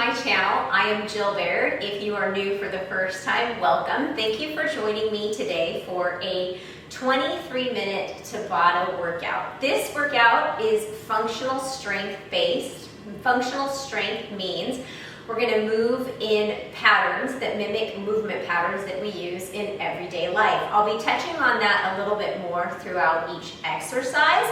my channel. I am Jill Baird. If you are new for the first time, welcome. Thank you for joining me today for a 23-minute Tabata workout. This workout is functional strength based. Functional strength means we're going to move in patterns that mimic movement patterns that we use in everyday life. I'll be touching on that a little bit more throughout each exercise.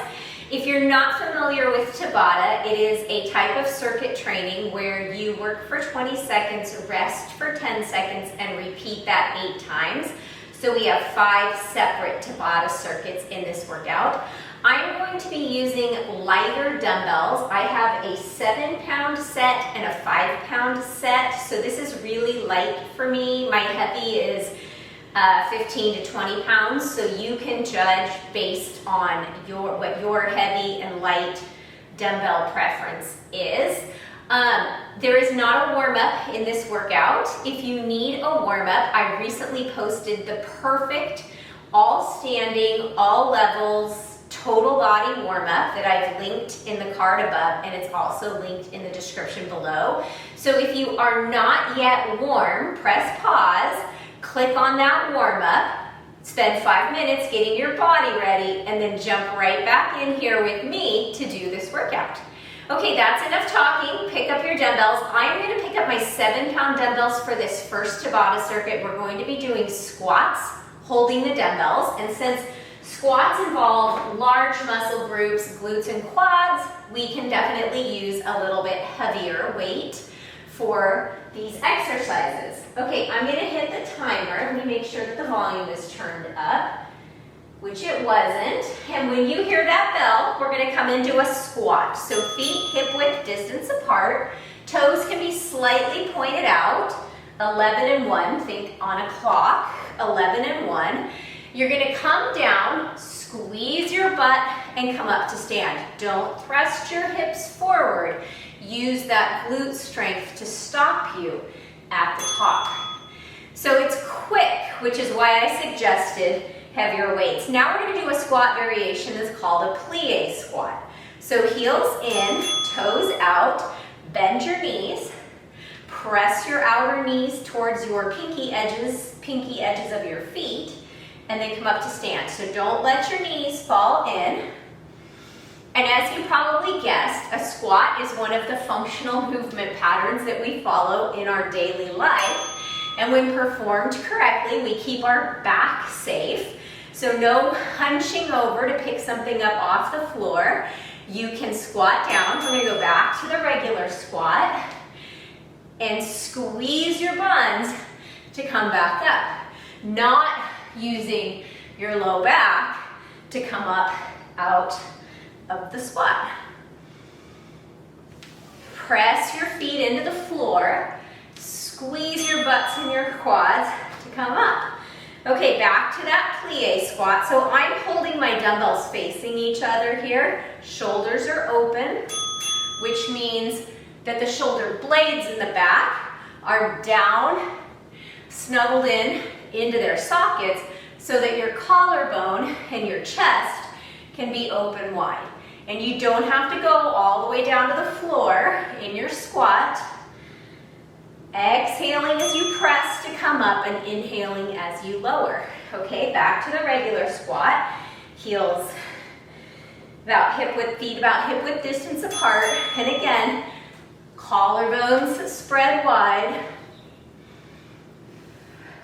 If you're not familiar with Tabata, it is a type of circuit training where you work for 20 seconds, rest for 10 seconds, and repeat that 8 times. So we have 5 separate Tabata circuits in this workout. I'm going to be using lighter dumbbells. I have a 7-pound set and a 5-pound set, so this is really light for me. My heavy is 15 to 20 pounds, so you can judge based on what your heavy and light dumbbell preference is. There is not a warm-up in this workout. If you need a warm-up, I recently posted the perfect all-standing, all levels, total body warm-up that I've linked in the card above, and it's also linked in the description below. So if you are not yet warm, press pause, click on that warm-up, spend 5 minutes getting your body ready, and then jump right back in here with me to do this workout. Okay, that's enough talking. Pick up your dumbbells. I'm going to pick up my 7-pound dumbbells for this first Tabata circuit. We're going to be doing squats, holding the dumbbells, and since squats involve large muscle groups, glutes and quads, we can definitely use a little bit heavier weight for these exercises. Okay, I'm going to hit the timer. Let me make sure that the volume is turned up, which it wasn't. And when you hear that bell, we're going to come into a squat. So feet hip-width distance apart. Toes can be slightly pointed out. 11 and 1, think on a clock. 11 and 1. You're going to come down, squeeze your butt, and come up to stand. Don't thrust your hips forward. Use that glute strength to stop you at the top. So it's quick, which is why I suggested heavier weights. Now we're going to do a squat variation that's called a plie squat. So heels in, toes out, bend your knees, press your outer knees towards your pinky edges of your feet, and then come up to stand. So don't let your knees fall in. And as you probably guessed, a squat is one of the functional movement patterns that we follow in our daily life. And when performed correctly, we keep our back safe. So no hunching over to pick something up off the floor. You can squat down. We're going to go back to the regular squat and squeeze your buns to come back up. Not using your low back to come up out of the squat. Press your feet into the floor. Squeeze your butts and your quads to come up. Okay, back to that plie squat. So I'm holding my dumbbells facing each other here. Shoulders are open, which means that the shoulder blades in the back are down, snuggled in into their sockets so that your collarbone and your chest can be open wide. And you don't have to go all the way down to the floor in your squat. Exhaling as you press to come up and inhaling as you lower. Okay, back to the regular squat. Heels about hip width, feet about hip width distance apart. And again, collarbones spread wide,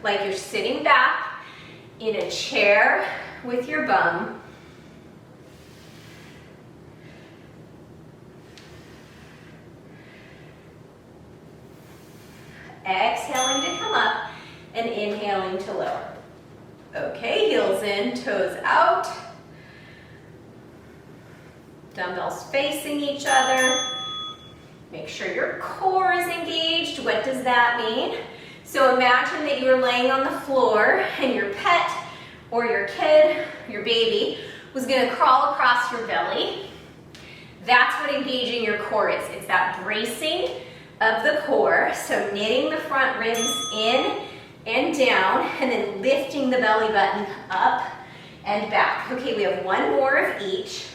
like you're sitting back in a chair with your bum. Exhaling to come up and inhaling to lower. Okay, heels in, toes out. Dumbbells facing each other. Make sure your core is engaged. What does that mean? So imagine that you're laying on the floor and your pet or your kid, your baby, was going to crawl across your belly. That's what engaging your core is. It's that bracing of the core, so knitting the front ribs in and down, and then lifting the belly button up and back. Okay, we have one more of each.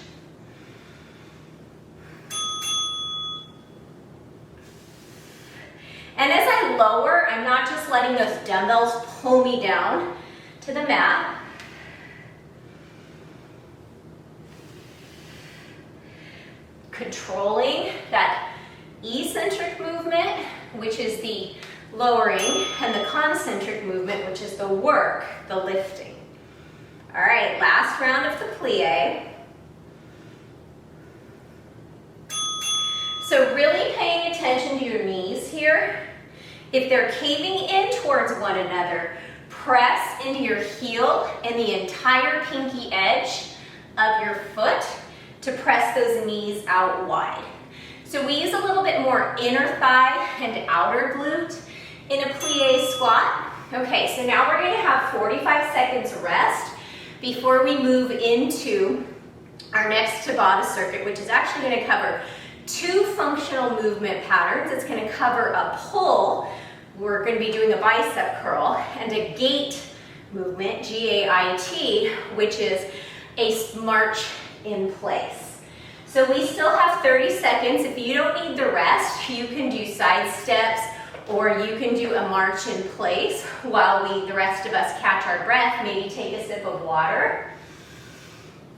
And as I lower, I'm not just letting those dumbbells pull me down to the mat. Controlling that eccentric movement, which is the lowering, and the concentric movement, which is the work, the lifting. All right, last round of the plie. So really paying attention to your knees here. If they're caving in towards one another, press into your heel and the entire pinky edge of your foot to press those knees out wide. So we use a little bit more inner thigh and outer glute in a plie squat. Okay, so now we're gonna have 45 seconds rest before we move into our next Tabata circuit, which is actually gonna cover 2 functional movement patterns. It's gonna cover a pull. We're gonna be doing a bicep curl, and a gait movement, G-A-I-T, which is a march in place. So we still have 30 seconds. If you don't need the rest, you can do side steps, or you can do a march in place while the rest of us catch our breath, maybe take a sip of water,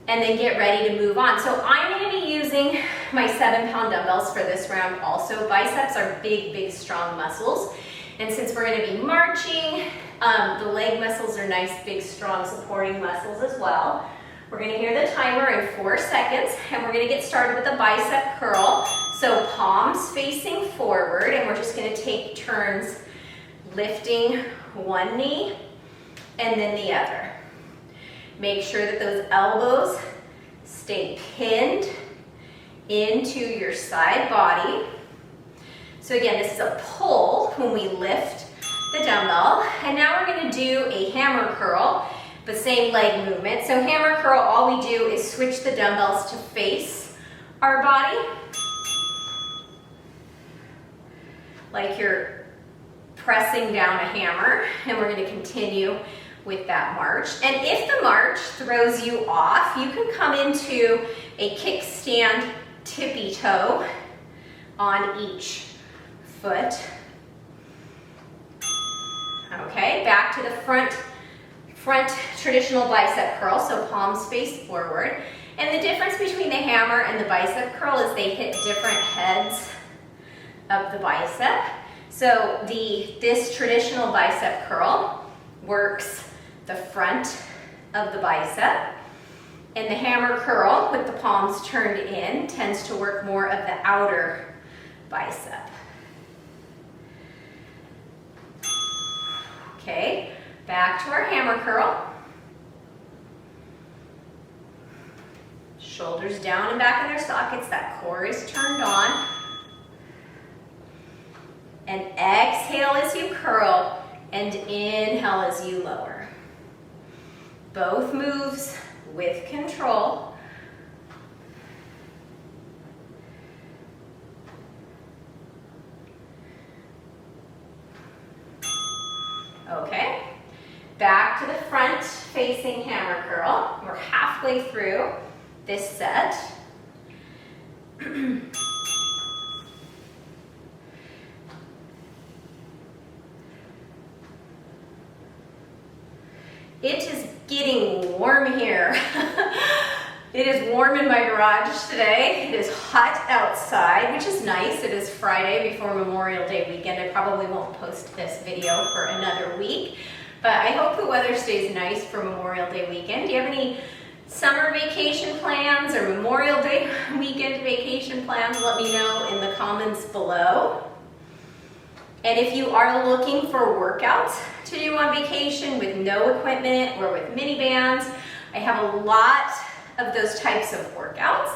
and then get ready to move on. So I'm gonna be using my 7-pound dumbbells for this round also. Biceps are big, big, strong muscles. And since we're gonna be marching, the leg muscles are nice, big, strong, supporting muscles as well. We're gonna hear the timer in 4 seconds, and we're gonna get started with a bicep curl. So palms facing forward, and we're just gonna take turns lifting one knee and then the other. Make sure that those elbows stay pinned into your side body. So again, this is a pull when we lift the dumbbell. And now we're gonna do a hammer curl, the same leg movement. So hammer curl, all we do is switch the dumbbells to face our body. Like you're pressing down a hammer, and we're gonna continue with that march. And if the march throws you off, you can come into a kickstand tippy toe on each foot. Okay, back to the front traditional bicep curl, so palms face forward. And the difference between the hammer and the bicep curl is they hit different heads of the bicep. So this traditional bicep curl works the front of the bicep, and the hammer curl with the palms turned in tends to work more of the outer bicep. Okay, back to our hammer curl. Shoulders down and back in their sockets, that core is turned on. And exhale as you curl, and inhale as you lower. Both moves with control. Okay, back to the front facing hammer curl. We're halfway through this set. It is getting warm here. It is warm in my garage today. It is hot outside, which is nice. It is Friday before Memorial Day weekend. I probably won't post this video for another week, but I hope the weather stays nice for Memorial Day weekend. Do you have any summer vacation plans or Memorial Day weekend vacation plans? Let me know in the comments below. And if you are looking for workouts to do on vacation with no equipment or with mini bands, I have a lot of those types of workouts.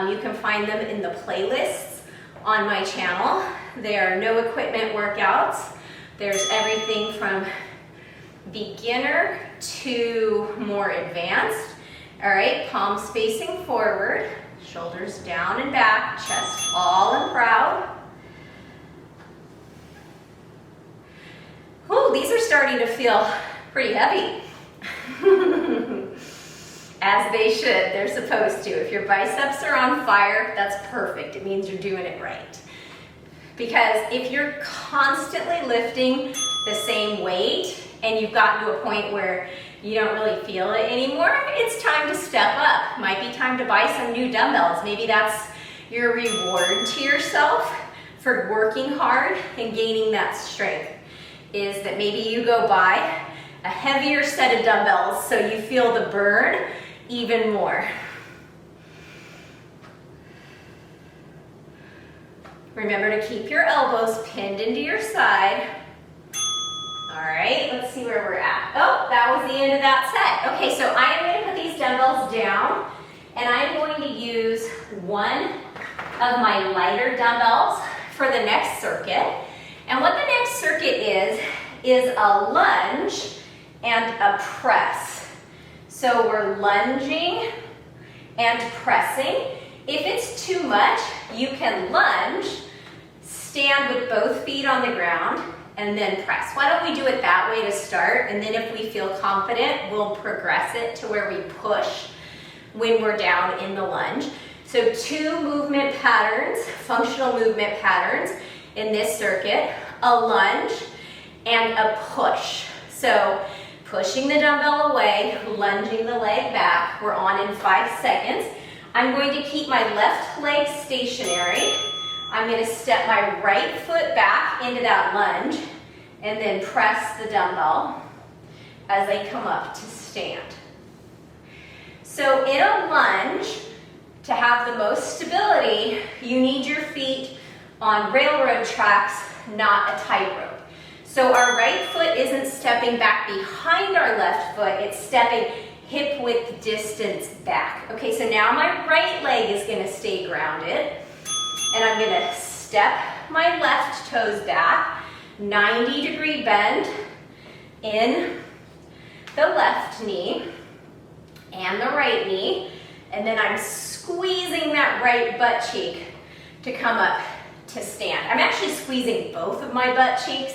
You can find them in the playlists on my channel. They are no equipment workouts. There's everything from beginner to more advanced. All right, palms facing forward, shoulders down and back, chest tall and proud. Ooh, these are starting to feel pretty heavy. As they should, they're supposed to. If your biceps are on fire, that's perfect. It means you're doing it right. Because if you're constantly lifting the same weight and you've gotten to a point where you don't really feel it anymore, it's time to step up. Might be time to buy some new dumbbells. Maybe that's your reward to yourself for working hard and gaining that strength, is that maybe you go buy a heavier set of dumbbells so you feel the burn even more. Remember to keep your elbows pinned into your side. All right, let's see where we're at. Oh, that was the end of that set. Okay, so I am going to put these dumbbells down, and I'm going to use one of my lighter dumbbells for the next circuit. And what the next circuit is a lunge and a press. So we're lunging and pressing. If it's too much, you can lunge, stand with both feet on the ground, and then press. Why don't we do it that way to start, and then if we feel confident, we'll progress it to where we push when we're down in the lunge. So 2 movement patterns, functional movement patterns in this circuit, a lunge and a push. So pushing the dumbbell away, lunging the leg back. We're on in 5 seconds. I'm going to keep my left leg stationary. I'm going to step my right foot back into that lunge and then press the dumbbell as I come up to stand. So in a lunge, to have the most stability, you need your feet on railroad tracks, not a tightrope. So our right foot isn't stepping back behind our left foot, it's stepping hip width distance back. Okay, so now my right leg is going to stay grounded, and I'm going to step my left toes back, 90-degree bend in the left knee and the right knee, and then I'm squeezing that right butt cheek to come up to stand. I'm actually squeezing both of my butt cheeks,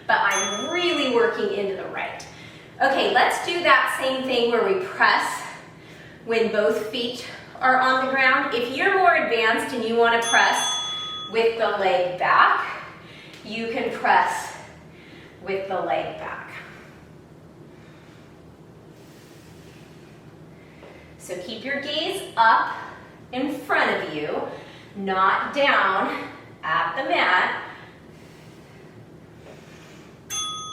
but I'm really working into the right. Okay, let's do that same thing where we press when both feet are on the ground. If you're more advanced and you want to press with the leg back, you can press with the leg back. So keep your gaze up in front of you, not down at the mat.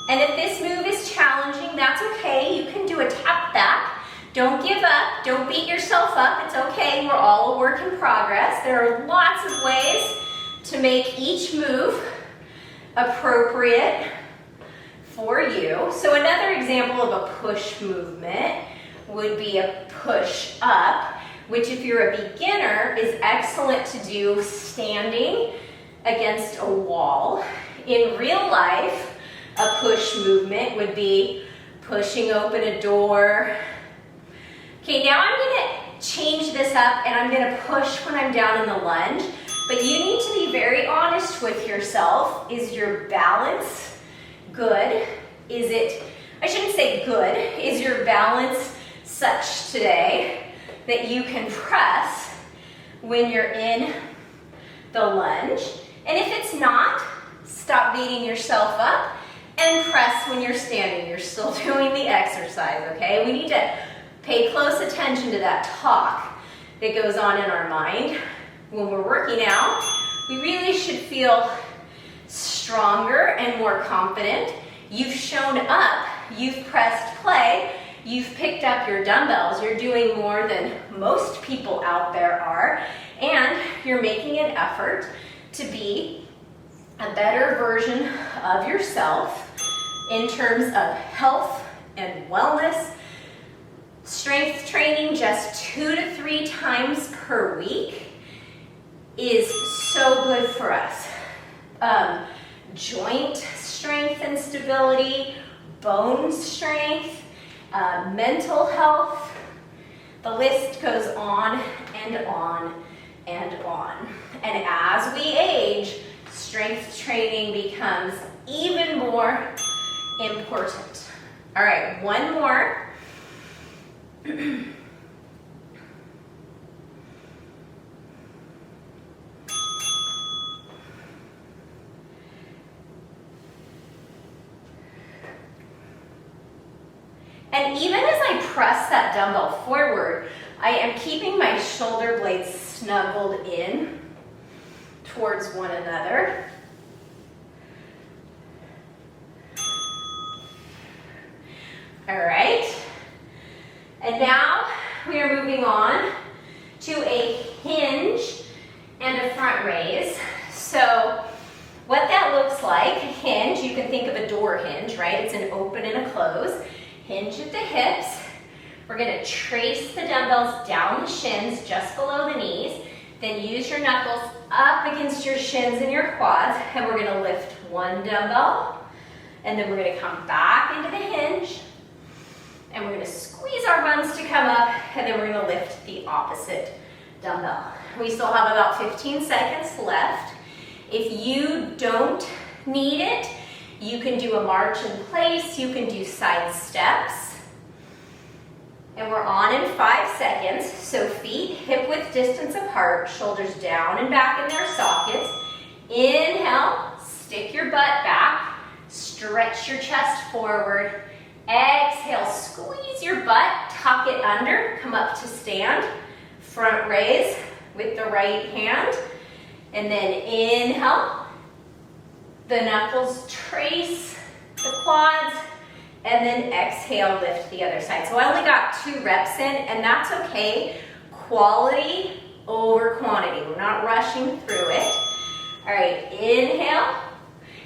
And if this move is challenging, that's okay. You can do a tap back. Don't give up. Don't beat yourself up. It's okay. We're all a work in progress. There are lots of ways to make each move appropriate for you. So another example of a push movement would be a push up, which if you're a beginner is excellent to do standing against a wall. In real life, a push movement would be pushing open a door. Okay, now I'm going to change this up and I'm going to push when I'm down in the lunge, but you need to be very honest with yourself. Is your balance good? Is it, I shouldn't say good, is your balance such today that you can press when you're in the lunge? And if it's not, stop beating yourself up and press when you're standing. You're still doing the exercise, okay? We need to pay close attention to that talk that goes on in our mind. When we're working out, we really should feel stronger and more confident. You've shown up, you've pressed play, you've picked up your dumbbells, you're doing more than most people out there are, and you're making an effort to be a better version of yourself in terms of health and wellness. Strength training just 2 to 3 times per week is so good for us. Joint strength and stability, bone strength, mental health, the list goes on and on and on. And as we age, strength training becomes even more important. All right, one more. And even as I press that dumbbell forward, I am keeping my shoulder blades snuggled in towards one another. All right. And now we are moving on to a hinge and a front raise. So what that looks like, a hinge, you can think of a door hinge, right? It's an open and a close. Hinge at the hips. We're gonna trace the dumbbells down the shins, just below the knees. Then use your knuckles up against your shins and your quads, and we're gonna lift one dumbbell, and then we're gonna come back into the hinge, and we're gonna squeeze our buns to come up, and then we're gonna lift the opposite dumbbell. We still have about 15 seconds left. If you don't need it, you can do a march in place, you can do side steps. And we're on in 5 seconds. So feet hip width distance apart, shoulders down and back in their sockets. Inhale, stick your butt back, stretch your chest forward. Exhale, squeeze your butt, tuck it under, come up to stand. Front raise with the right hand. And then inhale, the knuckles trace the quads, and then exhale, lift the other side. So I only got 2 reps in, and that's okay. Quality over quantity. We're not rushing through it. All right, inhale.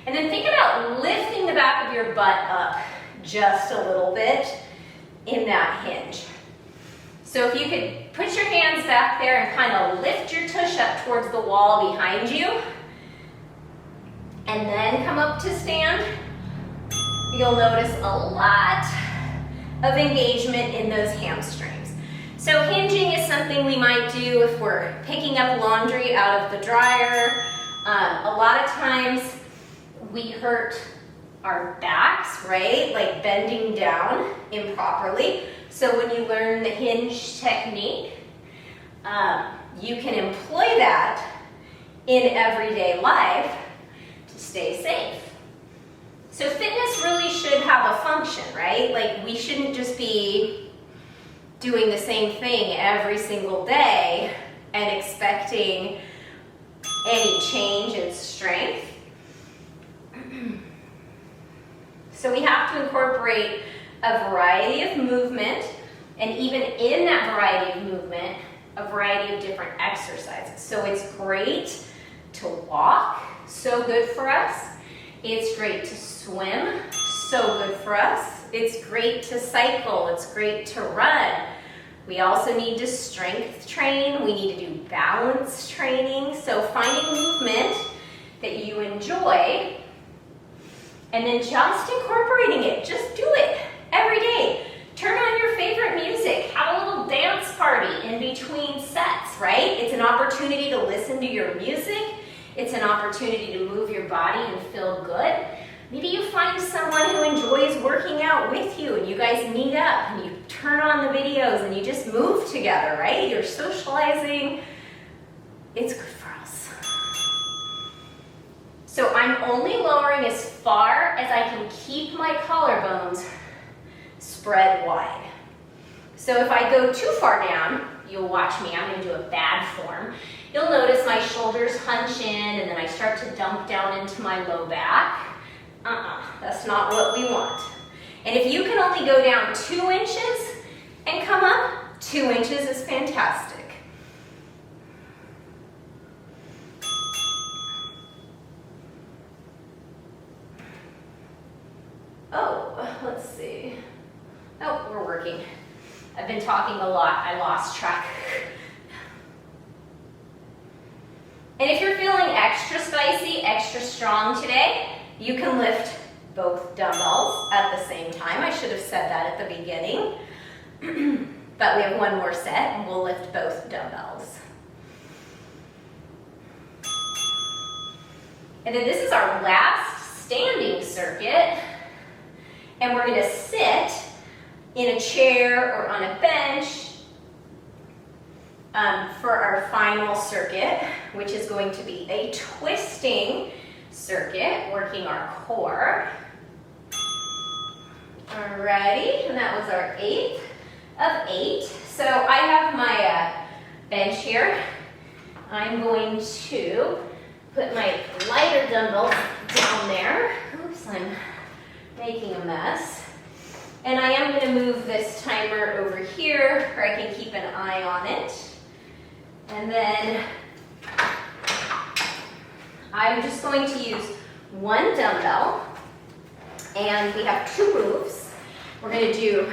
And then think about lifting the back of your butt up just a little bit in that hinge. So if you could put your hands back there and kind of lift your tush up towards the wall behind you, and then come up to stand, you'll notice a lot of engagement in those hamstrings. So hinging is something we might do if we're picking up laundry out of the dryer. A lot of times we hurt our backs, right? Like bending down improperly. So when you learn the hinge technique, you can employ that in everyday life to stay safe. So fitness really should have a function, right? Like we shouldn't just be doing the same thing every single day and expecting any change in strength. So we have to incorporate a variety of movement, and even in that variety of movement, a variety of different exercises. So it's great to walk, so good for us. It's great to swim, so good for us. It's great to cycle, it's great to run. We also need to strength train, we need to do balance training. So finding movement that you enjoy, and then just incorporating it, just do it every day. Turn on your favorite music, have a little dance party in between sets, right? It's an opportunity to listen to your music. It's an opportunity to move your body and feel good. Maybe you find someone who enjoys working out with you and you guys meet up and you turn on the videos and you just move together, right? You're socializing. It's good for us. So I'm only lowering as far as I can keep my collarbones spread wide. So if I go too far down, you'll watch me, I'm going to do a bad form. You'll notice my shoulders hunch in and then I start to dump down into my low back. That's not what we want. And if you can only go down 2 inches and come up, 2 inches is fantastic. Oh, let's see. Oh, we're working. I've been talking a lot, I lost track. And if you're feeling extra spicy, extra strong today, you can lift both dumbbells at the same time. I should have said that at the beginning. But we have one more set and we'll lift both dumbbells. And then this is our last standing circuit. And we're going to sit in a chair or on a bench for our final circuit, which is going to be a twisting circuit, working our core. Alrighty, and that was our 8th of 8. So I have my bench here. I'm going to put my lighter dumbbells down there. Oops, I'm making a mess. And I am going to move this timer over here where I can keep an eye on it. And then I'm just going to use one dumbbell. And we have 2 moves. We're going to do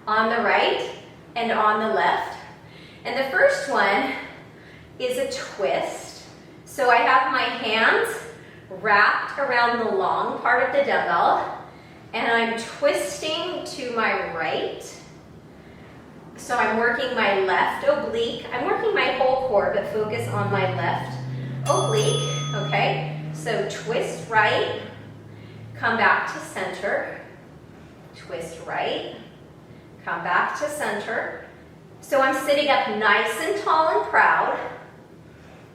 on the right and on the left. And the first one is a twist. So I have my hands wrapped around the long part of the dumbbell, and I'm twisting to my right. So I'm working my left oblique. I'm working my whole core, but focus on my left oblique, okay? So twist right, come back to center, twist right, come back to center. So I'm sitting up nice and tall and proud.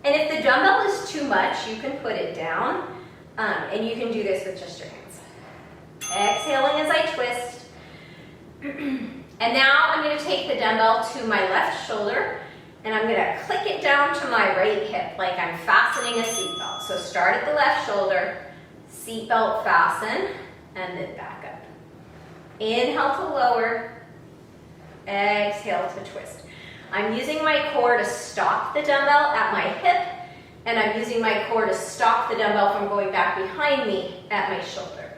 And if the dumbbell is too much, you can put it down, and you can do this with just your hands. Exhaling as I twist. And now I'm going to take the dumbbell to my left shoulder, and I'm going to click it down to my right hip like I'm fastening a seatbelt. So start at the left shoulder, seatbelt fasten, and then back up. Inhale to lower, exhale to twist. I'm using my core to stop the dumbbell at my hip, and I'm using my core to stop the dumbbell from going back behind me at my shoulder.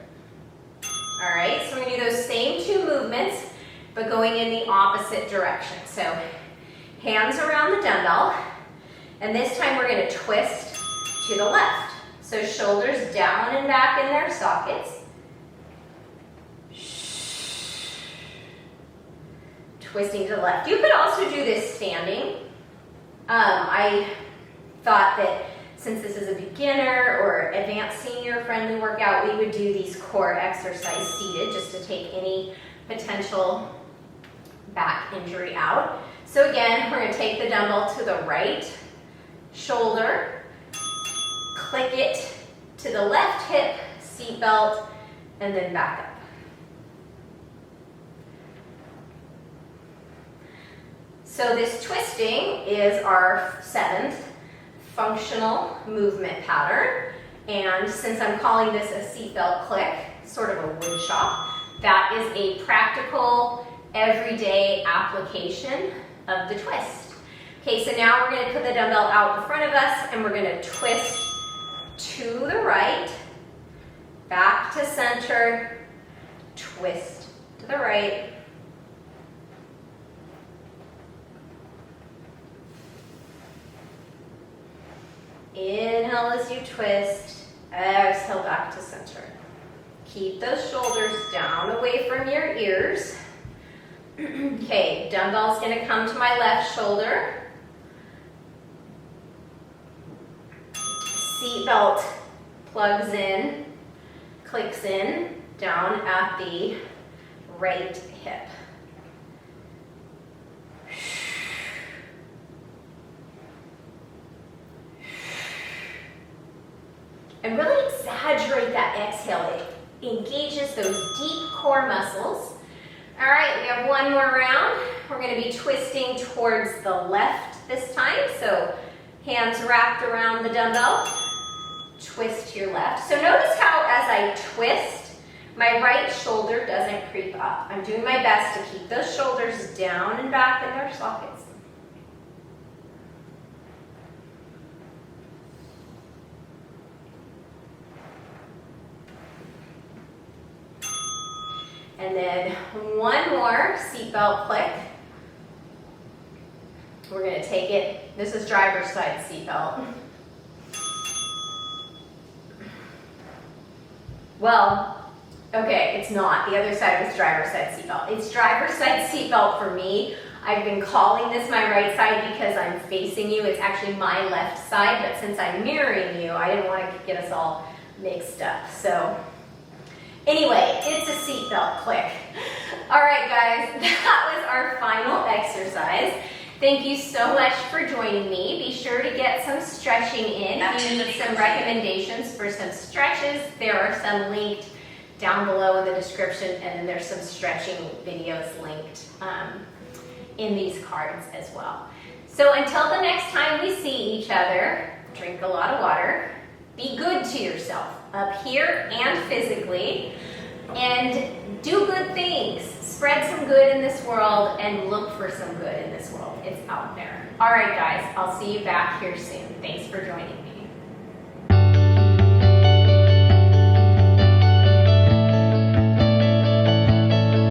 All right, so we're going to do those same 2 movements, but going in the opposite direction. So hands around the dumbbell, and this time we're going to twist to the left. So shoulders down and back in their sockets. Twisting to the left. You could also do this standing. I thought that since this is a beginner or advanced senior friendly workout, we would do these core exercises seated just to take any potential back injury out. So again, we're going to take the dumbbell to the right shoulder, click it to the left hip, seatbelt, and then back up. So this twisting is our 7th functional movement pattern. And since I'm calling this a seatbelt click, sort of a wood shop, that is a practical, everyday application of the twist. Okay, so now we're going to put the dumbbell out in front of us, and we're going to twist to the right, back to center, twist to the right, inhale as you twist, exhale back to center. Keep those shoulders down away from your ears. Okay, dumbbell's going to come to my left shoulder. Seatbelt plugs in, clicks in, down at the right hip. And really exaggerate that exhale. It engages those deep core muscles. All right, we have one more round. We're going to be twisting towards the left this time. So hands wrapped around the dumbbell. Twist to your left. So notice how as I twist, my right shoulder doesn't creep up. I'm doing my best to keep those shoulders down and back in their sockets. And then one more seatbelt click. We're going to take it. This is driver's side seatbelt. Well, okay, it's not. The other side was driver's side seatbelt. It's driver's side seatbelt for me. I've been calling this my right side because I'm facing you. It's actually my left side, but since I'm mirroring you, I didn't want to get us all mixed up. So anyway, it's a seatbelt click. All right, guys, that was our final exercise. Thank you so much for joining me. Be sure to get some stretching in. If you need some recommendations for some stretches, there are some linked down below in the description, and then there's some stretching videos linked in these cards as well. So until the next time we see each other, drink a lot of water, be good to yourself up here and physically, and do good things. Spread some good in this world and look for some good in this world. It's out there. All right, guys, I'll see you back here soon. Thanks for joining me.